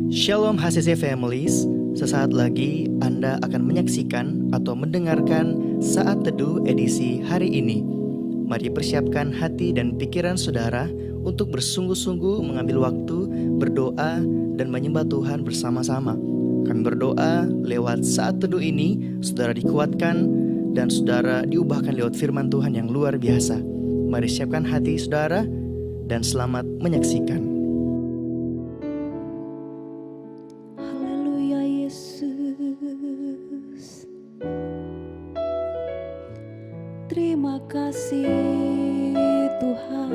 Shalom HCC Families, sesaat lagi Anda akan menyaksikan atau mendengarkan Saat Teduh edisi hari ini. Mari persiapkan hati dan pikiran saudara untuk bersungguh-sungguh mengambil waktu, berdoa, dan menyembah Tuhan bersama-sama. Kami berdoa lewat Saat Teduh ini, saudara dikuatkan dan saudara diubahkan lewat firman Tuhan yang luar biasa. Mari siapkan hati saudara dan selamat menyaksikan. Terima kasih Tuhan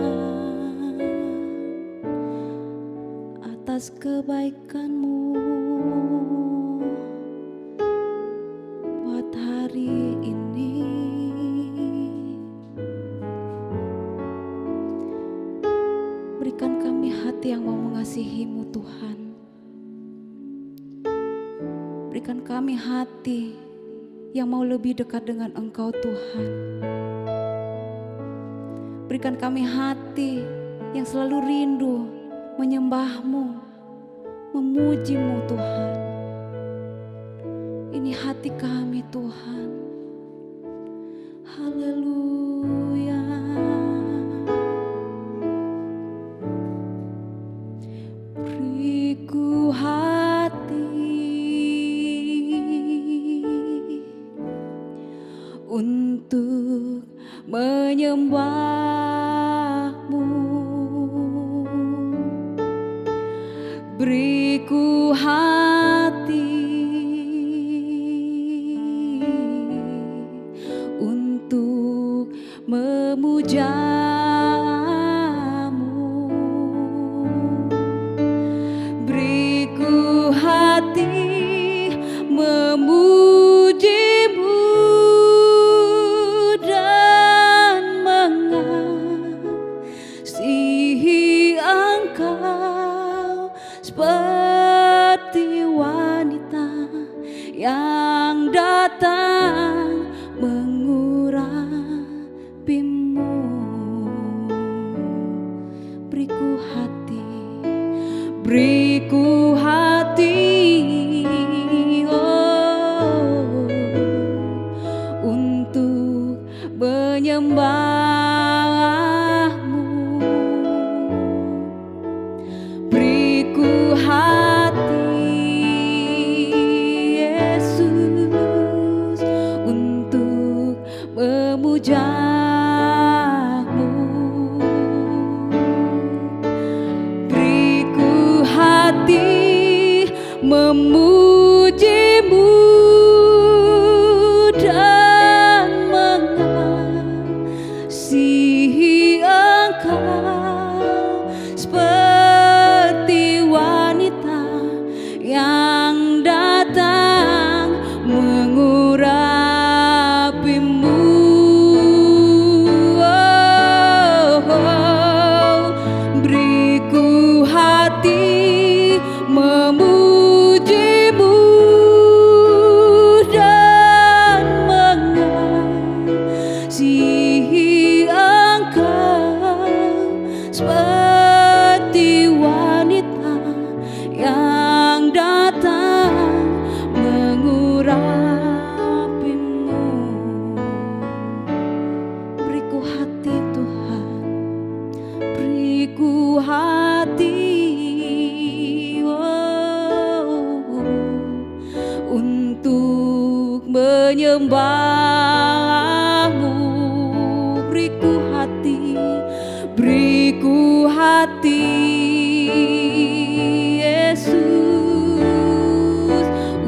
atas kebaikan-Mu buat hari ini. Berikan kami hati yang mau mengasihi-Mu Tuhan. Berikan kami hati yang mau lebih dekat dengan Engkau Tuhan. Berikan kami hati yang selalu rindu menyembah-Mu, memuji-Mu Tuhan. Ini hati kami Tuhan. Haleluya. Beriku hati untuk menyembah-Mu, beriku hati untuk memuja-Mu, beriku hati memuji-Mu dan mengasihi Engkau seperti wanita yang datang mengurapi-Mu. Beriku hati, beriku hati, oh, untuk menyembah-Mu. Beriku hati, Yesus, untuk memuja-Mu. Beriku hati memuji-Mu dan mengasihi Engkau seperti wanita yang datang mengurapi-Mu. Beriku hati memuji-Mu dan mengasihi Engkau seperti wanita yang datang mengurapi-Mu. Beriku hati Tuhan, beriku hati, oh, untuk menyembah-Mu. Beriku hati, beriku hati, Yesus,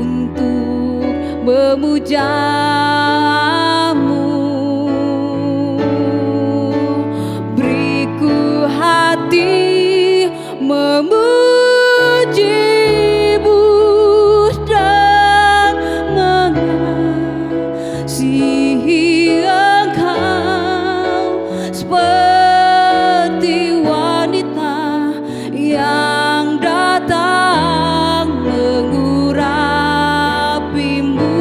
untuk memuja-Mu. Beriku hati memuji-Mu dan mengasihi Engkau seperti wanita yang datang mengurapi-Mu.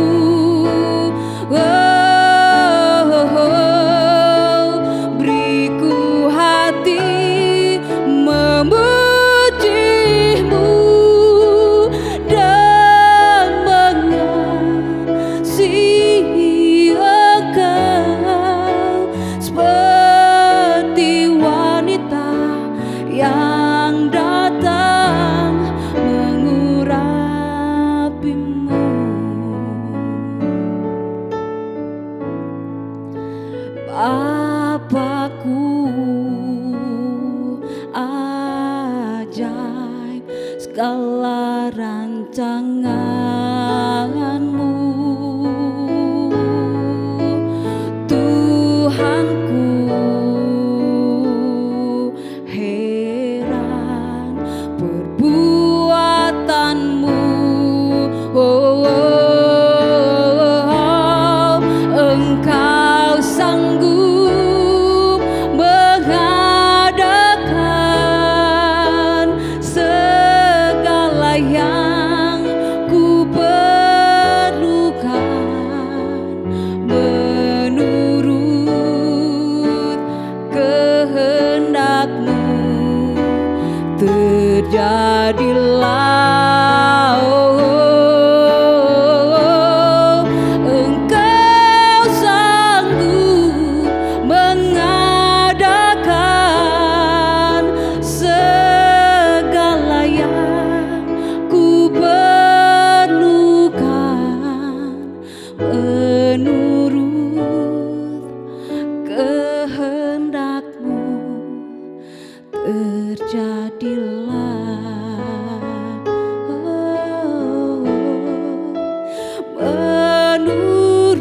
Beriku hati memuji segala rancangan-Mu. Tuhanku, heran perbuatan-Mu. Oh, Engkau sanggup mengadakan segala yang ku perlukan menurut kehendak-Mu. Terjadilah, Engkau sanggup mengadakan segala yang ku perlukan menurut kehendak-Mu. Terjadilah, menurut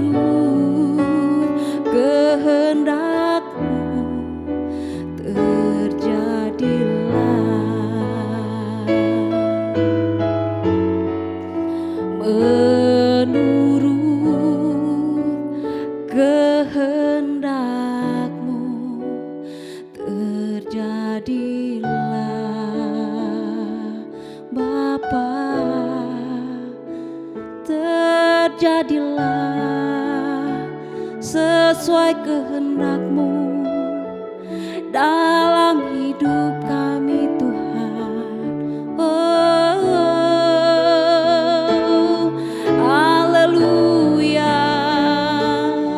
kehendak-Mu. Terjadilah, menurut kehendak-Mu. Terjadilah, Bapa, terjadilah sesuai kehendak-Mu dalam hidup kami, Tuhan. Oh, haleluya,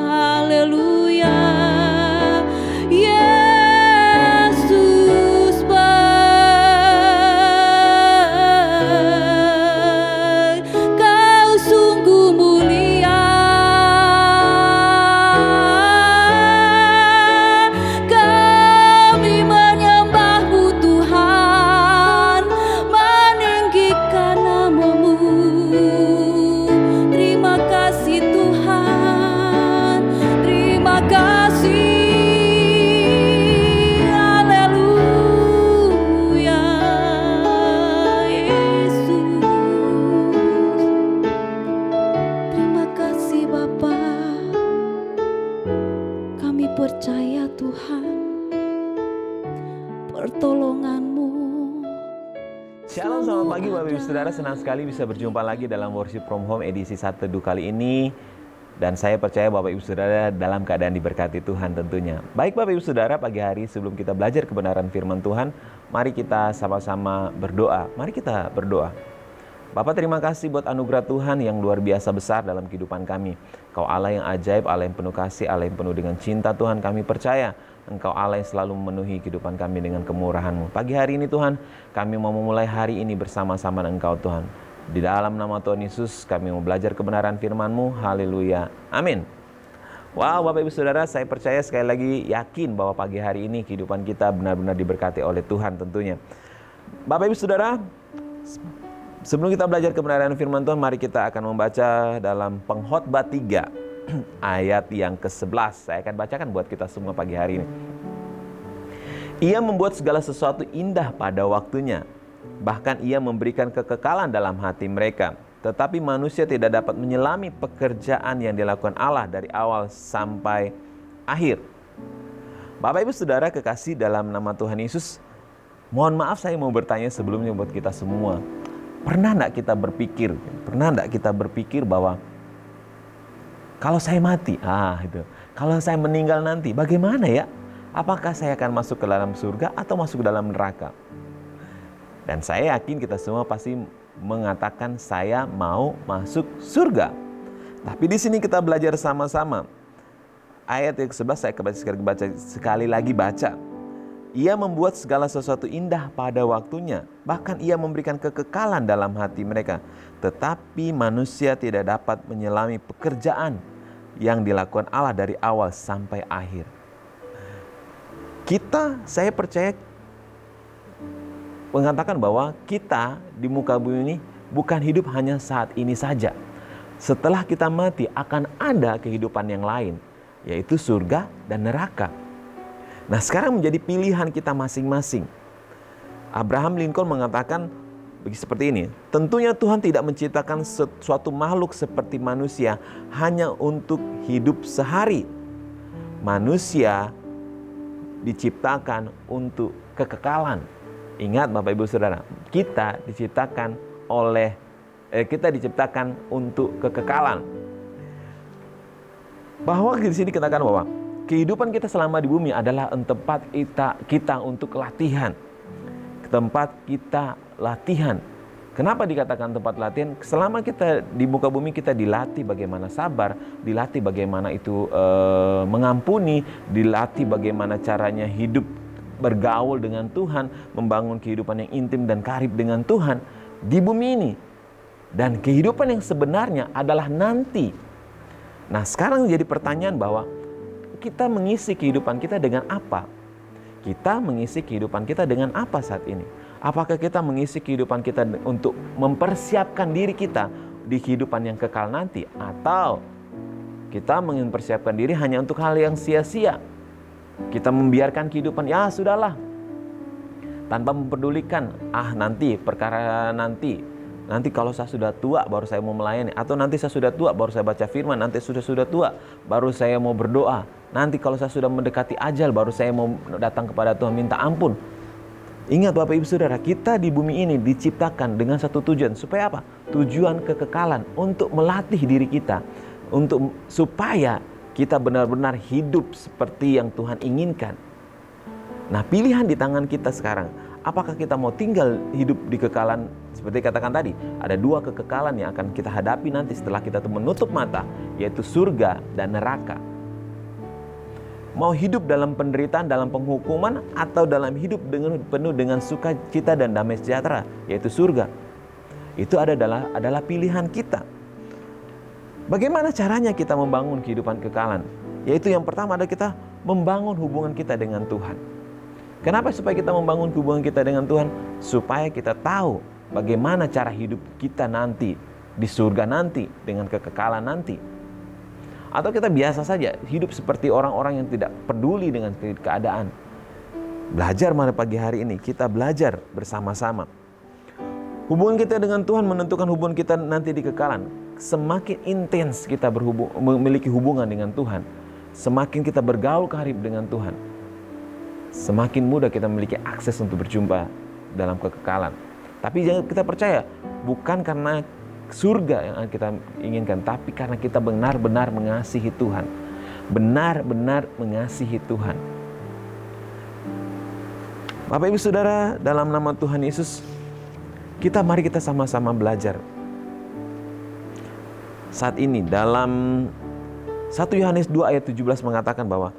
haleluya. Yesus baik, Kau sungguh mulia. Kami menyembah-Mu, Tuhan, meninggikan nama-Mu. Terima kasih, Tuhan, terima kasih. Haleluya, Yesus. Terima kasih, Bapa. Kami percaya, Tuhan, pertolongan-Mu. Shalom, selamat pagi Bapak Ibu Saudara, senang sekali bisa berjumpa lagi dalam Worship From Home edisi Saat Teduh kali ini. Dan saya percaya Bapak Ibu Saudara dalam keadaan diberkati Tuhan tentunya. Baik Bapak Ibu Saudara, pagi hari sebelum kita belajar kebenaran firman Tuhan, mari kita sama-sama berdoa. Mari kita berdoa. Bapak, terima kasih buat anugerah Tuhan yang luar biasa besar dalam kehidupan kami. Kau Allah yang ajaib, Allah yang penuh kasih, Allah yang penuh dengan cinta. Tuhan, kami percaya Engkau Allah yang selalu memenuhi kehidupan kami dengan kemurahan-Mu. Pagi hari ini Tuhan, kami mau memulai hari ini bersama-sama dengan Engkau Tuhan. Di dalam nama Tuhan Yesus, kami mau belajar kebenaran firman-Mu. Haleluya. Amin. Wow, Bapak Ibu Saudara, saya percaya sekali lagi yakin bahwa pagi hari ini kehidupan kita benar-benar diberkati oleh Tuhan tentunya. Bapak Ibu Saudara, sebelum kita belajar kebenaran firman Tuhan, mari kita akan membaca dalam Pengkhotbah 3 ayat yang ke-11. Saya akan bacakan buat kita semua pagi hari ini. Ia membuat segala sesuatu indah pada waktunya. Bahkan ia memberikan kekekalan dalam hati mereka. Tetapi manusia tidak dapat menyelami pekerjaan yang dilakukan Allah dari awal sampai akhir. Bapak Ibu Saudara kekasih dalam nama Tuhan Yesus, mohon maaf saya mau bertanya sebelumnya buat kita semua. Pernah enggak kita berpikir bahwa kalau saya mati, kalau saya meninggal nanti, bagaimana ya? Apakah saya akan masuk ke dalam surga atau masuk ke dalam neraka? Dan saya yakin kita semua pasti mengatakan saya mau masuk surga. Tapi di sini kita belajar sama-sama. Ayat yang ke-11 saya sekali lagi baca. Ia membuat segala sesuatu indah pada waktunya. Bahkan ia memberikan kekekalan dalam hati mereka. Tetapi manusia tidak dapat menyelami pekerjaan yang dilakukan Allah dari awal sampai akhir. Saya percaya mengatakan bahwa kita di muka bumi ini bukan hidup hanya saat ini saja. Setelah kita mati akan ada kehidupan yang lain, yaitu surga dan neraka. Nah, sekarang menjadi pilihan kita masing-masing. Abraham Lincoln mengatakan seperti ini, tentunya Tuhan tidak menciptakan suatu makhluk seperti manusia hanya untuk hidup sehari. Manusia diciptakan untuk kekekalan. Ingat Bapak Ibu Saudara, kita diciptakan untuk kekekalan. Bahwa di sini dikatakan bahwa kehidupan kita selama di bumi adalah tempat kita untuk latihan. Tempat kita latihan. Kenapa dikatakan tempat latihan? Selama kita di muka bumi kita dilatih bagaimana sabar, dilatih bagaimana itu mengampuni, dilatih bagaimana caranya hidup bergaul dengan Tuhan, membangun kehidupan yang intim dan karib dengan Tuhan di bumi ini. Dan kehidupan yang sebenarnya adalah nanti. Nah, sekarang jadi pertanyaan bahwa kita mengisi kehidupan kita dengan apa? Kita mengisi kehidupan kita dengan apa saat ini? Apakah kita mengisi kehidupan kita untuk mempersiapkan diri kita di kehidupan yang kekal nanti? Atau kita mempersiapkan diri hanya untuk hal yang sia-sia? Kita membiarkan kehidupan, ya sudahlah, tanpa mempedulikan, nanti perkara nanti kalau saya sudah tua baru saya mau melayani, atau nanti saya sudah tua baru saya baca firman, nanti sudah tua baru saya mau berdoa, nanti kalau saya sudah mendekati ajal baru saya mau datang kepada Tuhan minta ampun. Ingat Bapak Ibu Saudara, kita di bumi ini diciptakan dengan satu tujuan. Supaya apa? Tujuan kekekalan, untuk melatih diri kita, supaya kita benar-benar hidup seperti yang Tuhan inginkan. Nah, pilihan di tangan kita sekarang. Apakah kita mau tinggal hidup di kekekalan, seperti katakan tadi, ada dua kekekalan yang akan kita hadapi nanti setelah kita menutup mata, yaitu surga dan neraka. Mau hidup dalam penderitaan, dalam penghukuman, atau dalam hidup penuh dengan sukacita dan damai sejahtera, yaitu surga. Itu adalah pilihan kita. Bagaimana caranya kita membangun kehidupan kekekalan? Yaitu yang pertama adalah kita membangun hubungan kita dengan Tuhan. Kenapa supaya kita membangun hubungan kita dengan Tuhan? Supaya kita tahu bagaimana cara hidup kita nanti di surga nanti, dengan kekekalan nanti. Atau kita biasa saja hidup seperti orang-orang yang tidak peduli dengan keadaan. Belajar pada pagi hari ini, kita belajar bersama-sama. Hubungan kita dengan Tuhan menentukan hubungan kita nanti di kekekalan. Semakin intens kita memiliki hubungan dengan Tuhan, semakin kita bergaul karib dengan Tuhan, semakin mudah kita memiliki akses untuk berjumpa dalam kekekalan. Tapi jangan kita percaya, bukan karena surga yang kita inginkan, tapi karena kita benar-benar mengasihi Tuhan. Benar-benar mengasihi Tuhan. Bapak Ibu Saudara, dalam nama Tuhan Yesus, mari kita sama-sama belajar. Saat ini dalam 1 Yohanes 2 ayat 17 mengatakan bahwa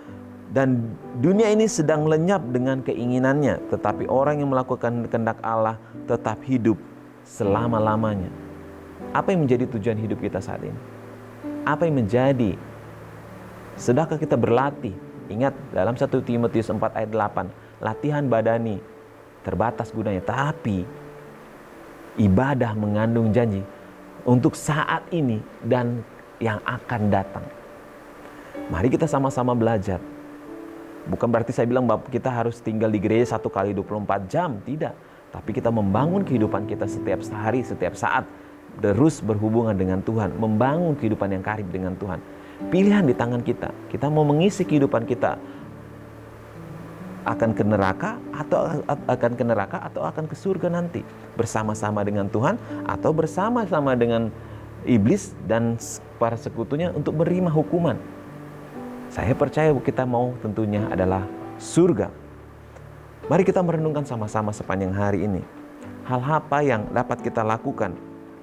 dan dunia ini sedang lenyap dengan keinginannya, tetapi orang yang melakukan kehendak Allah tetap hidup selama-lamanya. Apa yang menjadi tujuan hidup kita saat ini? Apa yang menjadi? Sedangkan kita berlatih. Ingat dalam 1 Timotius 4 ayat 8, latihan badani terbatas gunanya, tapi ibadah mengandung janji untuk saat ini dan yang akan datang. Mari kita sama-sama belajar. Bukan berarti saya bilang bahwa kita harus tinggal di gereja 1 kali 24 jam, tidak. Tapi kita membangun kehidupan kita setiap hari, setiap saat, terus berhubungan dengan Tuhan, membangun kehidupan yang karib dengan Tuhan. Pilihan di tangan kita. Kita mau mengisi kehidupan kita akan ke neraka atau akan ke surga nanti, bersama-sama dengan Tuhan atau bersama-sama dengan iblis dan para sekutunya untuk menerima hukuman. Saya percaya kita mau tentunya adalah surga. Mari kita merenungkan sama-sama sepanjang hari ini. Hal apa yang dapat kita lakukan?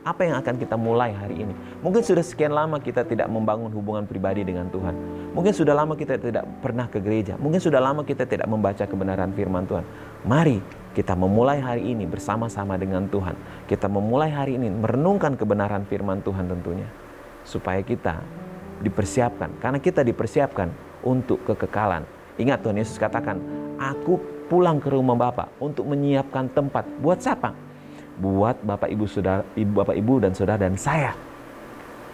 Apa yang akan kita mulai hari ini? Mungkin sudah sekian lama kita tidak membangun hubungan pribadi dengan Tuhan. Mungkin sudah lama kita tidak pernah ke gereja. Mungkin sudah lama kita tidak membaca kebenaran firman Tuhan. Mari kita memulai hari ini bersama-sama dengan Tuhan. Kita memulai hari ini merenungkan kebenaran firman Tuhan tentunya. Supaya kita dipersiapkan. Karena kita dipersiapkan untuk kekekalan. Ingat Tuhan Yesus katakan, aku pulang ke rumah Bapa untuk menyiapkan tempat. Buat siapa? Buat Bapak Ibu dan Saudara dan saya.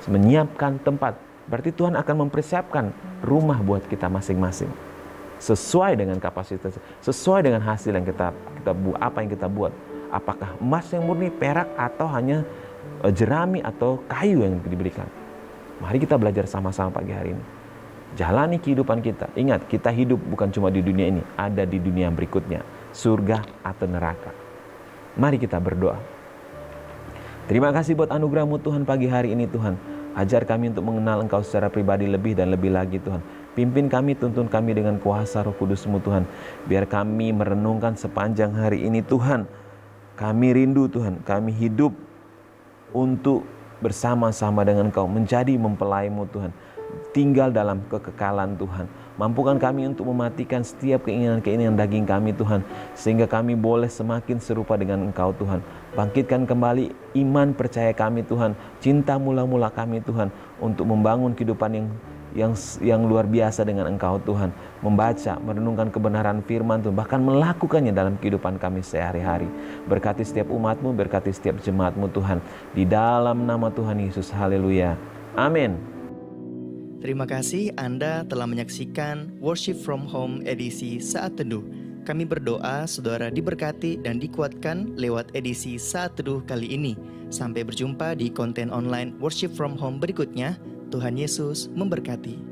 Menyiapkan tempat. Berarti Tuhan akan mempersiapkan rumah buat kita masing-masing. Sesuai dengan kapasitas, sesuai dengan hasil yang kita buat, apa yang kita buat. Apakah emas yang murni, perak, atau hanya jerami atau kayu yang diberikan. Mari kita belajar sama-sama pagi hari ini. Jalani kehidupan kita. Ingat, kita hidup bukan cuma di dunia ini, ada di dunia yang berikutnya, surga atau neraka. Mari kita berdoa. Terima kasih buat anugerah-Mu Tuhan pagi hari ini Tuhan. Ajar kami untuk mengenal Engkau secara pribadi lebih dan lebih lagi Tuhan. Pimpin kami, tuntun kami dengan kuasa Roh Kudus-Mu Tuhan. Biar kami merenungkan sepanjang hari ini Tuhan. Kami rindu Tuhan, kami hidup untuk bersama-sama dengan Engkau, menjadi mempelai-Mu Tuhan. Tinggal dalam kekekalan Tuhan. Mampukan kami untuk mematikan setiap keinginan-keinginan daging kami Tuhan. Sehingga kami boleh semakin serupa dengan Engkau Tuhan. Bangkitkan kembali iman percaya kami Tuhan. Cinta mula-mula kami Tuhan. Untuk membangun kehidupan yang luar biasa dengan Engkau Tuhan. Membaca, merenungkan kebenaran firman Tuhan. Bahkan melakukannya dalam kehidupan kami sehari-hari. Berkati setiap umat-Mu, berkati setiap jemaat-Mu Tuhan. Di dalam nama Tuhan Yesus, haleluya. Amin. Terima kasih Anda telah menyaksikan Worship from Home edisi Saat Teduh. Kami berdoa saudara diberkati dan dikuatkan lewat edisi Saat Teduh kali ini. Sampai berjumpa di konten online Worship from Home berikutnya. Tuhan Yesus memberkati.